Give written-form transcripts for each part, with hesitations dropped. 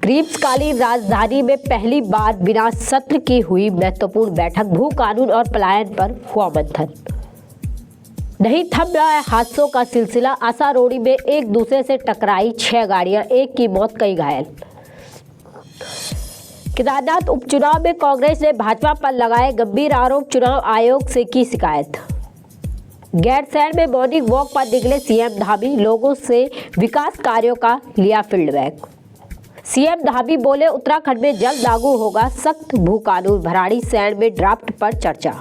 ग्रीष्मकालीन राजधानी में पहली बार बिना सत्र की हुई महत्वपूर्ण बैठक। भू कानून और पलायन पर हुआ मंथन। नहीं थम रहा है हादसों का सिलसिला। आशा रोड़ी में एक दूसरे से टकराई 6 गाड़ियां, एक की मौत, कई घायल। केदारनाथ उपचुनाव में कांग्रेस ने भाजपा पर लगाए गंभीर आरोप। चुनाव आयोग से की शिकायत। गैरसैंण में मॉर्निंग वॉक पर निकले सीएम धामी। लोगों से विकास कार्यों का लिया फीडबैक। सीएम धामी बोले, उत्तराखंड में जल्द लागू होगा सख्त भू कानून। भराड़ीसैंण में ड्राफ्ट पर चर्चा।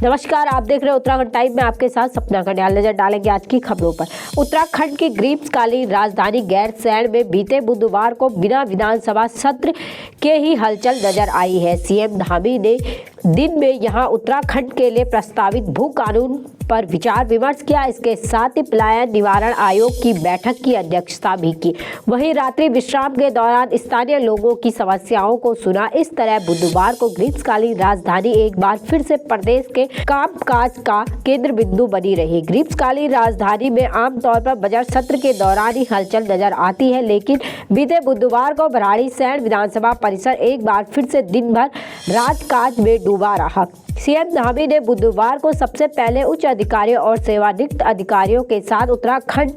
नमस्कार, आप देख रहे हैं उत्तराखंड टाइम में, आपके साथ सपना खंडेल। नजर डालेंगे आज की खबरों पर। उत्तराखंड की ग्रीष्मकालीन राजधानी गैरसैंण में बीते बुधवार को बिना विधानसभा सत्र के ही हलचल नजर आई है। सीएम धामी ने दिन में यहां उत्तराखंड के लिए प्रस्तावित भू कानून पर विचार विमर्श किया। इसके साथ ही पलायन निवारण आयोग की बैठक की अध्यक्षता भी की। वहीं रात्रि विश्राम के दौरान स्थानीय लोगों की समस्याओं को सुना। इस तरह बुधवार को ग्रीष्मकालीन राजधानी एक बार फिर से प्रदेश के कामकाज का केंद्र बिंदु बनी रही। ग्रीष्मकालीन राजधानी में आमतौर पर बजट सत्र के दौरान ही हलचल नजर आती है, लेकिन बीते बुधवार को भराड़ीसैंण विधानसभा परिसर एक बार फिर से दिन भर राजकाज में डूबा रहा। सीएम धामी ने बुधवार को सबसे पहले उच्च अधिकारियों और सेवानिवृत्त अधिकारियों के साथ उत्तराखंड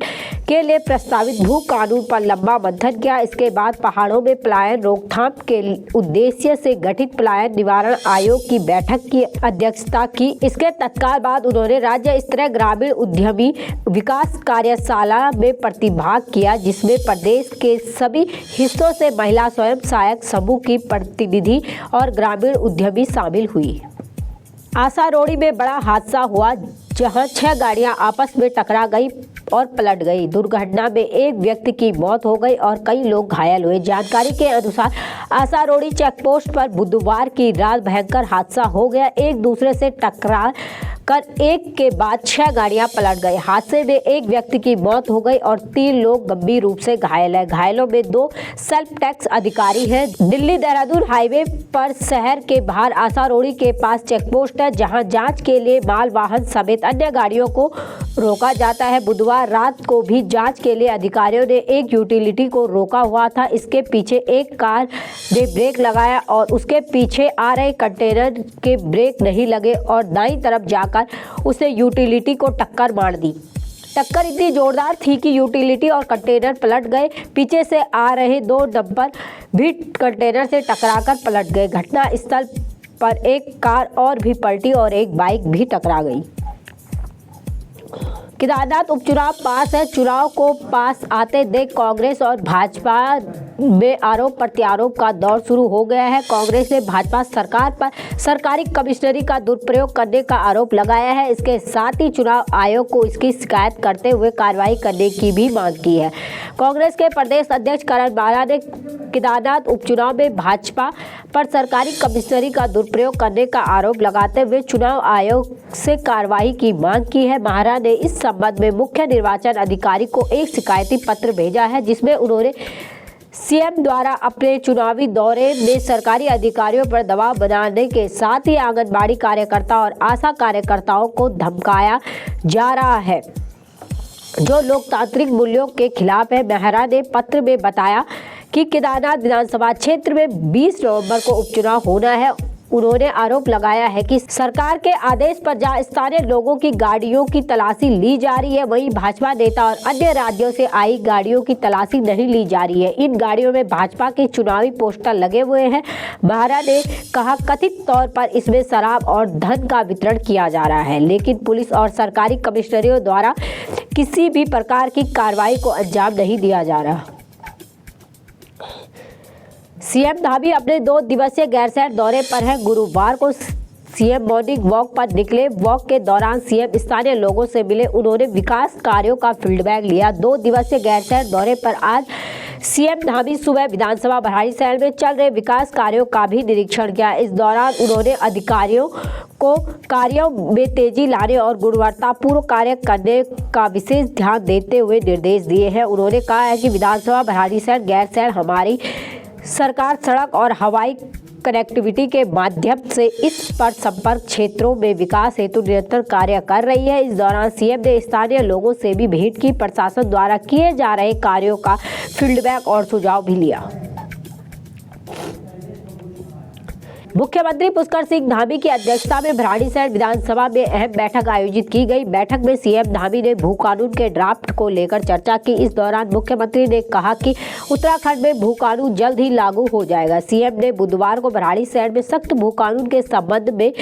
के लिए प्रस्तावित भू कानून पर लंबा मंथन किया। इसके बाद पहाड़ों में पलायन रोकथाम के उद्देश्य से गठित पलायन निवारण आयोग की बैठक की अध्यक्षता की। इसके तत्काल बाद उन्होंने राज्य स्तरीय ग्रामीण उद्यमी विकास कार्यशाला में प्रतिभाग किया, जिसमें प्रदेश के सभी हिस्सों से महिला स्वयं सहायक समूह की प्रतिनिधि और ग्रामीण उद्यमी शामिल हुई। आशा रोड़ी में बड़ा हादसा हुआ, जहां 6 गाड़ियां आपस में टकरा गई और पलट गई। दुर्घटना में एक व्यक्ति की मौत हो गई और कई लोग घायल हुए। जानकारी के अनुसार आशा रोड़ी चेकपोस्ट पर बुधवार की रात भयंकर हादसा हो गया। एक दूसरे से टकरा कर एक के बाद 6 गाड़ियां पलट गई। हादसे में एक व्यक्ति की मौत हो गई और 3 लोग गंभीर रूप से घायल हैं। घायलों में 2 सेल्फ टैक्स अधिकारी हैं। दिल्ली देहरादून हाईवे पर शहर के बाहर आशा रोड़ी के पास चेकपोस्ट है, जहां जांच के लिए माल वाहन समेत अन्य गाड़ियों को रोका जाता है। बुधवार रात को भी जांच के लिए अधिकारियों ने एक यूटिलिटी को रोका हुआ था। इसके पीछे एक कार ने ब्रेक लगाया और उसके पीछे आ रहे कंटेनर के ब्रेक नहीं लगे और दाईं तरफ जाकर उसे यूटिलिटी को टक्कर मार दी। टक्कर इतनी जोरदार थी कि यूटिलिटी और कंटेनर पलट गए। पीछे से आ रहे 2 डंपर भी कंटेनर से टकराकर पलट गए। घटना स्थल पर एक कार और भी पलटी और एक बाइक भी टकरा गई। केदारनाथ उपचुनाव पास है। चुनाव को पास आते देख कांग्रेस और भाजपा में आरोप प्रत्यारोप का दौर शुरू हो गया है। कांग्रेस ने भाजपा सरकार पर सरकारी कमिश्नरी का दुरुपयोग करने का आरोप लगाया है। इसके साथ ही चुनाव आयोग को इसकी शिकायत करते हुए कार्रवाई करने की भी मांग की है। कांग्रेस के प्रदेश अध्यक्ष करण बाला ने केदारनाथ उपचुनाव में भाजपा पर सरकारी कमिश्नरी का दुरुपयोग करने का आरोप लगाते हुए चुनाव आयोग से कार्रवाई की मांग की है। महारा ने इस संबंध में मुख्य निर्वाचन अधिकारी को एक शिकायती पत्र भेजा है, जिसमें उन्होंने सीएम द्वारा अपने चुनावी दौरे में सरकारी अधिकारियों पर दबाव बनाने के साथ ही आंगनबाड़ी कार्यकर्ता और आशा कार्यकर्ताओं को धमकाया जा रहा है, जो लोकतांत्रिक मूल्यों के खिलाफ है। मेहरा ने पत्र में बताया कि केदारनाथ विधानसभा क्षेत्र में 20 नवंबर को उपचुनाव होना है। उन्होंने आरोप लगाया है कि सरकार के आदेश पर जहां स्थानीय लोगों की गाड़ियों की तलाशी ली जा रही है, वहीं भाजपा नेता और अन्य राज्यों से आई गाड़ियों की तलाशी नहीं ली जा रही है। इन गाड़ियों में भाजपा के चुनावी पोस्टर लगे हुए हैं। महारा ने कहा, कथित तौर पर इसमें शराब और धन का वितरण किया जा रहा है, लेकिन पुलिस और सरकारी कमिश्नरियों द्वारा किसी भी प्रकार की कार्रवाई को अंजाम नहीं दिया जा रहा। सीएम धामी अपने 2 दिवसीय गैरसैंण दौरे पर हैं। गुरुवार को सीएम मॉर्निंग वॉक पर निकले। वॉक के दौरान सीएम स्थानीय लोगों से मिले। उन्होंने विकास कार्यों का फीडबैक लिया। 2 दिवसीय गैरसैंण दौरे पर आज सीएम धामी सुबह विधानसभा भराड़ीसैंण में चल रहे विकास कार्यों का भी निरीक्षण किया। इस दौरान उन्होंने अधिकारियों को कार्यों में तेजी लाने और गुणवत्तापूर्ण कार्य करने का विशेष ध्यान देते हुए निर्देश दिए हैं। उन्होंने कहा है कि विधानसभा भराड़ीसैंण गैरसैंण हमारी सरकार सड़क और हवाई कनेक्टिविटी के माध्यम से इस पर संपर्क क्षेत्रों में विकास हेतु निरंतर कार्य कर रही है। इस दौरान सीएम ने स्थानीय लोगों से भी भेंट की। प्रशासन द्वारा किए जा रहे कार्यों का फीडबैक और सुझाव भी लिया। मुख्यमंत्री पुष्कर सिंह धामी की अध्यक्षता में भराड़ीसैंण विधानसभा में अहम बैठक आयोजित की गई। बैठक में सीएम धामी ने भू कानून के ड्राफ्ट को लेकर चर्चा की। इस दौरान मुख्यमंत्री ने कहा कि उत्तराखंड में भू कानून जल्द ही लागू हो जाएगा। सीएम ने बुधवार को भराड़ीसैंण में सख्त भू कानून के संबंध में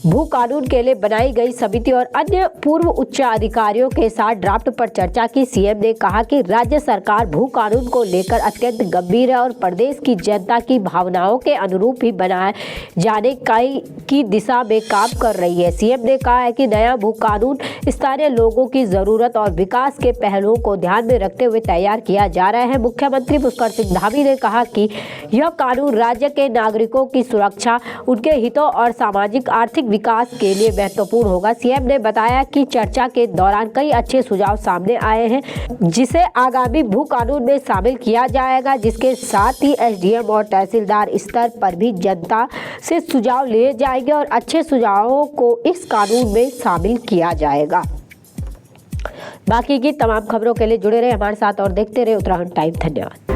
भू कानून के लिए बनाई गई समिति और अन्य पूर्व उच्च अधिकारियों के साथ ड्राफ्ट पर चर्चा की। सीएम ने कहा कि राज्य सरकार भू कानून को लेकर अत्यंत गंभीर है और प्रदेश की जनता की भावनाओं के अनुरूप ही बनाए जाने की दिशा में काम कर रही है। सीएम ने कहा है कि नया भू कानून स्थानीय लोगों की जरूरत और विकास के पहलुओं को ध्यान में रखते हुए तैयार किया जा रहा है। मुख्यमंत्री पुष्कर सिंह धामी ने कहा कि यह कानून राज्य के नागरिकों की सुरक्षा, उनके हितों और सामाजिक आर्थिक विकास के लिए महत्वपूर्ण होगा। सीएम ने बताया कि चर्चा के दौरान कई अच्छे सुझाव सामने आए हैं, जिसे आगामी भू कानून में शामिल किया जाएगा, जिसके साथ ही एसडीएम और तहसीलदार स्तर पर भी जनता से सुझाव लिए जाएंगे और अच्छे सुझावों को इस कानून में शामिल किया जाएगा। बाकी की तमाम खबरों के लिए जुड़े रहे हमारे साथ और देखते रहे उत्तराखंड टाइम। धन्यवाद।